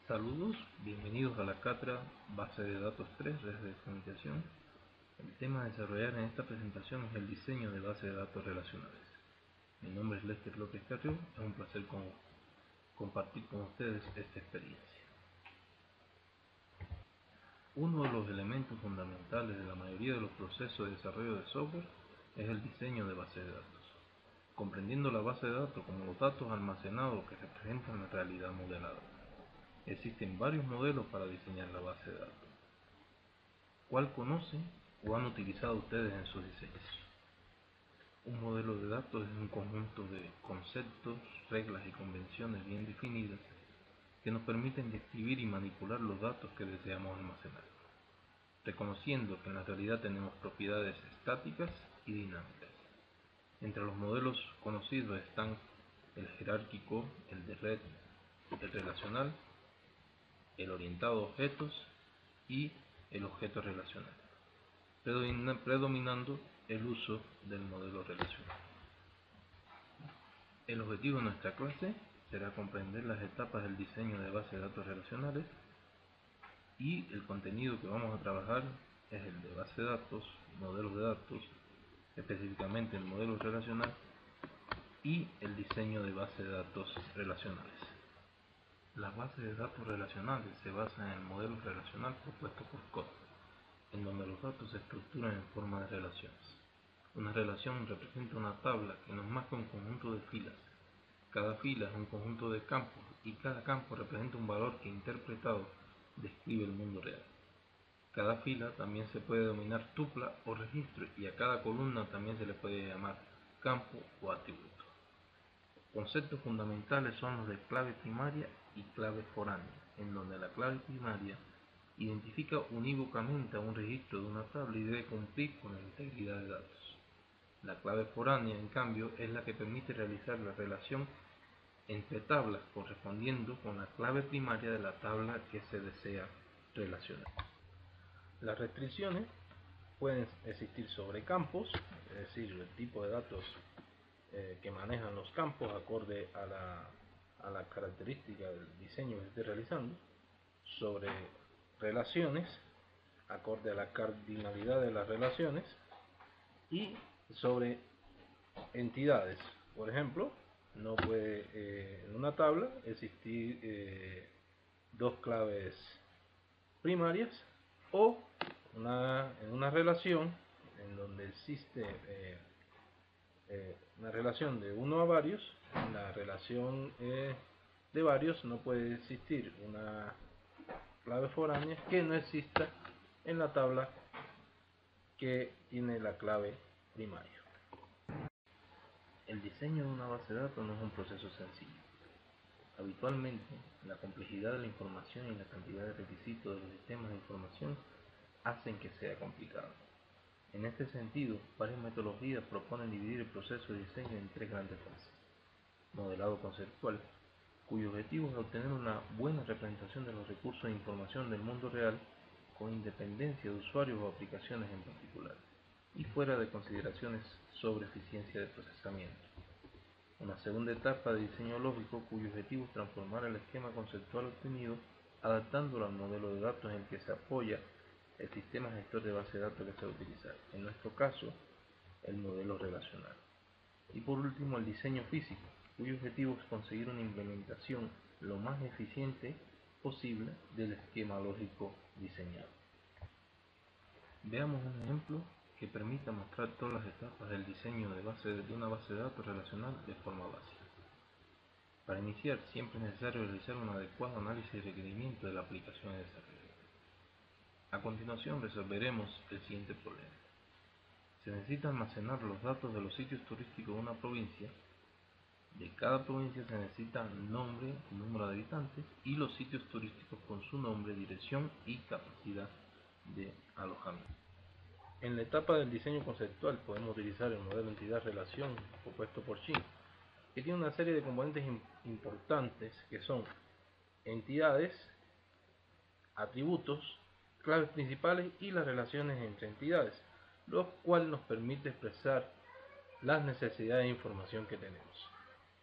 Saludos, bienvenidos a la cátedra Base de Datos 3, Redes de Comunicación. El tema a desarrollar en esta presentación es el diseño de bases de datos relacionales. Mi nombre es Lester López Carrió, es un placer compartir con ustedes esta experiencia. Uno de los elementos fundamentales de la mayoría de los procesos de desarrollo de software es el diseño de bases de datos, comprendiendo la base de datos como los datos almacenados que representan la realidad modelada. Existen varios modelos para diseñar la base de datos. ¿Cuál conocen o han utilizado ustedes en sus diseños? Un modelo de datos es un conjunto de conceptos, reglas y convenciones bien definidas que nos permiten describir y manipular los datos que deseamos almacenar, reconociendo que en la realidad tenemos propiedades estáticas y dinámicas. Entre los modelos conocidos están el jerárquico, el de red, el relacional, el orientado a objetos y el objeto relacional, predominando el uso del modelo relacional. El objetivo de nuestra clase será comprender las etapas del diseño de bases de datos relacionales y el contenido que vamos a trabajar es el de base de datos, modelos de datos, específicamente el modelo relacional y el diseño de bases de datos relacionales. Las bases de datos relacionales se basan en el modelo relacional propuesto por Code, en donde los datos se estructuran en forma de relaciones. Una relación representa una tabla que nos marca un conjunto de filas. Cada fila es un conjunto de campos y cada campo representa un valor que interpretado describe el mundo real. Cada fila también se puede denominar tupla o registro y a cada columna también se le puede llamar campo o atributo. Conceptos fundamentales son los de clave primaria y clave foránea, en donde la clave primaria identifica unívocamente a un registro de una tabla y debe cumplir con la integridad de datos. La clave foránea, en cambio, es la que permite realizar la relación entre tablas correspondiendo con la clave primaria de la tabla que se desea relacionar. Las restricciones pueden existir sobre campos, es decir, el tipo de datos que manejan los campos acorde a la característica del diseño que se esté realizando, sobre relaciones acorde a la cardinalidad de las relaciones y sobre entidades. Por ejemplo, no puede en una tabla existir dos claves primarias o en una relación en donde existe una relación de uno a varios. En la relación de varios no puede existir una clave foránea que no exista en la tabla que tiene la clave primaria. El diseño de una base de datos no es un proceso sencillo. Habitualmente, la complejidad de la información y la cantidad de requisitos de los sistemas de información hacen que sea complicado. En este sentido, varias metodologías proponen dividir el proceso de diseño en tres grandes fases. Modelado conceptual, cuyo objetivo es obtener una buena representación de los recursos de información del mundo real con independencia de usuarios o aplicaciones en particular, y fuera de consideraciones sobre eficiencia de procesamiento. Una segunda etapa de diseño lógico cuyo objetivo es transformar el esquema conceptual obtenido adaptándolo al modelo de datos en el que se apoya el sistema gestor de base de datos que se va a utilizar, en nuestro caso, el modelo relacional. Y por último, el diseño físico, cuyo objetivo es conseguir una implementación lo más eficiente posible del esquema lógico diseñado. Veamos un ejemplo que permita mostrar todas las etapas del diseño de una base de datos relacional de forma básica. Para iniciar, siempre es necesario realizar un adecuado análisis de requerimiento de la aplicación de desarrollo. A continuación resolveremos el siguiente problema. Se necesita almacenar los datos de los sitios turísticos de una provincia. De cada provincia se necesita nombre, número de habitantes y los sitios turísticos con su nombre, dirección y capacidad de alojamiento. En la etapa del diseño conceptual podemos utilizar el modelo entidad-relación propuesto por Shin, que tiene una serie de componentes importantes que son entidades, atributos, claves principales y las relaciones entre entidades, lo cual nos permite expresar las necesidades de información que tenemos.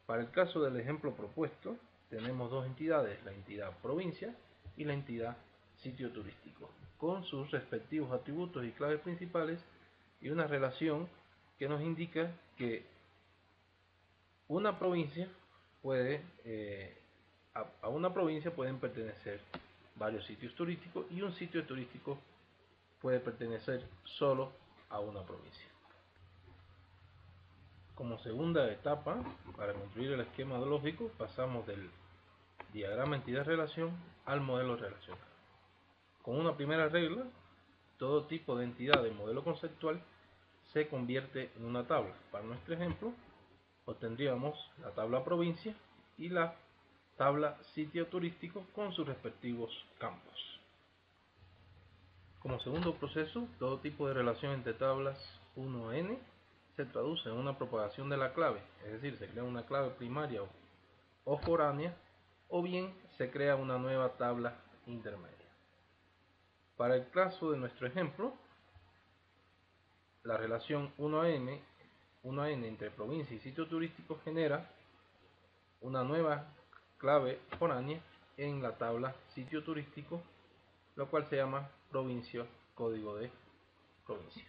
Para el caso del ejemplo propuesto, tenemos dos entidades, la entidad provincia y la entidad sitio turístico, con sus respectivos atributos y claves principales y una relación que nos indica que una provincia puede, a una provincia pueden pertenecer varios sitios turísticos y un sitio turístico puede pertenecer solo a una provincia. Como segunda etapa, para construir el esquema lógico, pasamos del diagrama entidad-relación al modelo relacional. Con una primera regla, todo tipo de entidad del modelo conceptual se convierte en una tabla. Para nuestro ejemplo, obtendríamos la tabla provincia y la tabla sitio turístico con sus respectivos campos. Como segundo proceso, todo tipo de relación entre tablas 1 a n se traduce en una propagación de la clave, es decir, se crea una clave primaria o foránea, o bien se crea una nueva tabla intermedia. Para el caso de nuestro ejemplo, la relación 1 a n entre provincia y sitio turístico genera una nueva clave foránea en la tabla sitio turístico, lo cual se llama provincia, código de provincia.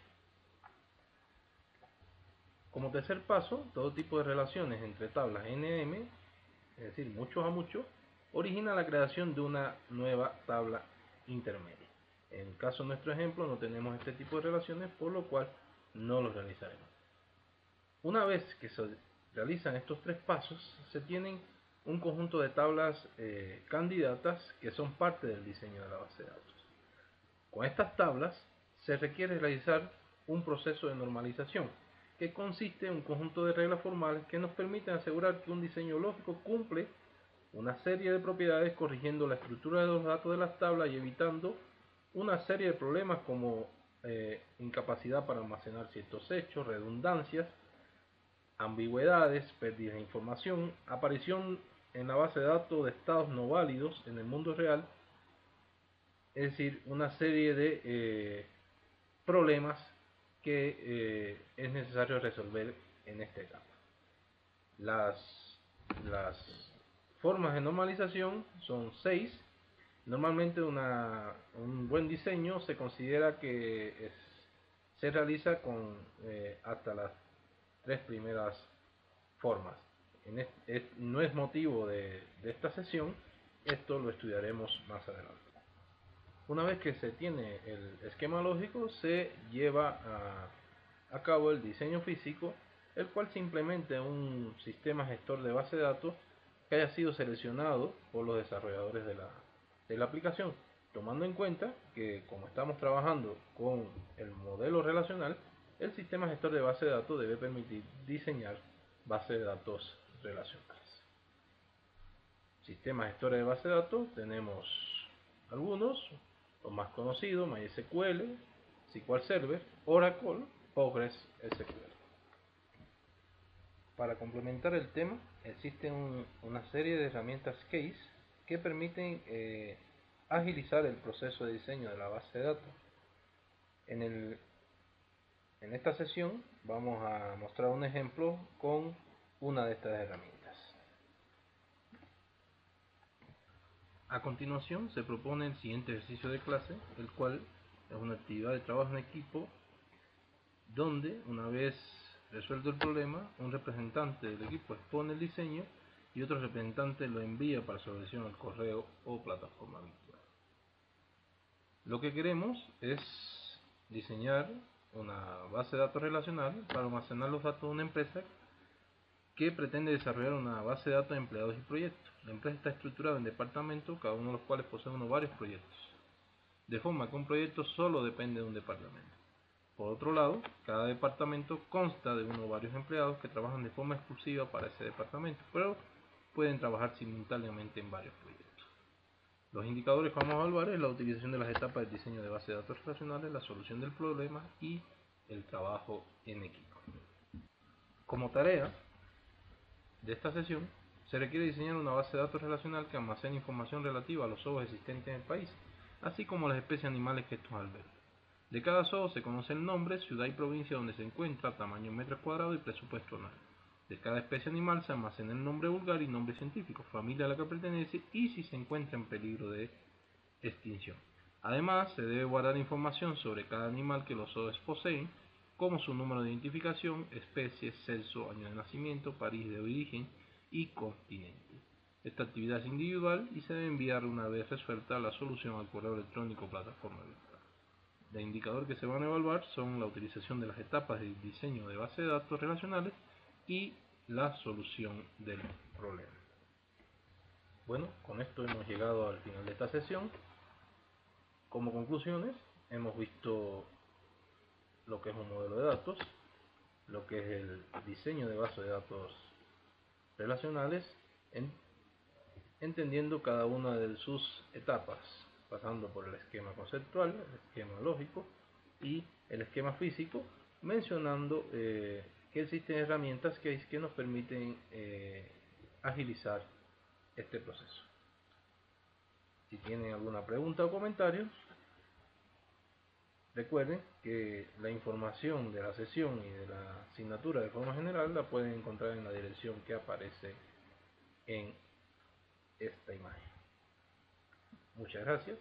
Como tercer paso, todo tipo de relaciones entre tablas NM, es decir, muchos a muchos, origina la creación de una nueva tabla intermedia. En el caso de nuestro ejemplo no tenemos este tipo de relaciones, por lo cual no los realizaremos. Una vez que se realizan estos tres pasos, se tienen un conjunto de tablas candidatas que son parte del diseño de la base de datos. Con estas tablas se requiere realizar un proceso de normalización que consiste en un conjunto de reglas formales que nos permiten asegurar que un diseño lógico cumple una serie de propiedades corrigiendo la estructura de los datos de las tablas y evitando una serie de problemas como incapacidad para almacenar ciertos hechos, redundancias, ambigüedades, pérdida de información, aparición en la base de datos de estados no válidos en el mundo real, es decir, una serie de problemas que es necesario resolver en esta etapa. Las formas de normalización son 6. Normalmente un buen diseño se considera que se realiza con hasta las 3 primeras formas. No es motivo de esta sesión, esto lo estudiaremos más adelante. Una vez que se tiene el esquema lógico, se lleva a cabo el diseño físico, el cual se implementa en un sistema gestor de base de datos que haya sido seleccionado por los desarrolladores de la aplicación, tomando en cuenta que como estamos trabajando con el modelo relacional, el sistema gestor de base de datos debe permitir diseñar bases de datos relacionales. Sistemas gestores de base de datos tenemos algunos, los más conocidos: MySQL, SQL Server, Oracle, PostgreSQL. Para complementar el tema, existen una serie de herramientas case que permiten agilizar el proceso de diseño de la base de datos. En esta sesión vamos a mostrar un ejemplo con una de estas herramientas. A continuación se propone el siguiente ejercicio de clase, el cual es una actividad de trabajo en equipo donde, una vez resuelto el problema, un representante del equipo expone el diseño y otro representante lo envía para su revisión al correo o plataforma virtual. Lo que queremos es diseñar una base de datos relacional para almacenar los datos de una empresa que pretende desarrollar una base de datos de empleados y proyectos. La empresa está estructurada en departamentos, cada uno de los cuales posee varios proyectos, de forma que un proyecto solo depende de un departamento. Por otro lado, cada departamento consta de uno o varios empleados que trabajan de forma exclusiva para ese departamento, pero pueden trabajar simultáneamente en varios proyectos. Los indicadores que vamos a evaluar es la utilización de las etapas del diseño de base de datos relacionales, la solución del problema y el trabajo en equipo. Como tarea de esta sesión, se requiere diseñar una base de datos relacional que almacene información relativa a los zoos existentes en el país, así como las especies animales que estos albergan. De cada zoo se conoce el nombre, ciudad y provincia donde se encuentra, tamaño en metros cuadrados y presupuesto anual. de cada especie animal se almacena el nombre vulgar y nombre científico, familia a la que pertenece y si se encuentra en peligro de extinción. Además, se debe guardar información sobre cada animal que los zoos poseen, como su número de identificación, especie, sexo, año de nacimiento, país de origen y continente. Esta actividad es individual y se debe enviar una vez resuelta la solución al correo electrónico o plataforma virtual. El indicador que se van a evaluar son la utilización de las etapas de diseño de base de datos relacionales y la solución del problema. Bueno, con esto hemos llegado al final de esta sesión. Como conclusiones, hemos visto lo que es un modelo de datos, lo que es el diseño de bases de datos relacionales, entendiendo cada una de sus etapas, pasando por el esquema conceptual, el esquema lógico y el esquema físico, mencionando que existen herramientas que nos permiten agilizar este proceso. Si tienen alguna pregunta o comentario, recuerden que la información de la sesión y de la asignatura de forma general la pueden encontrar en la dirección que aparece en esta imagen. Muchas gracias.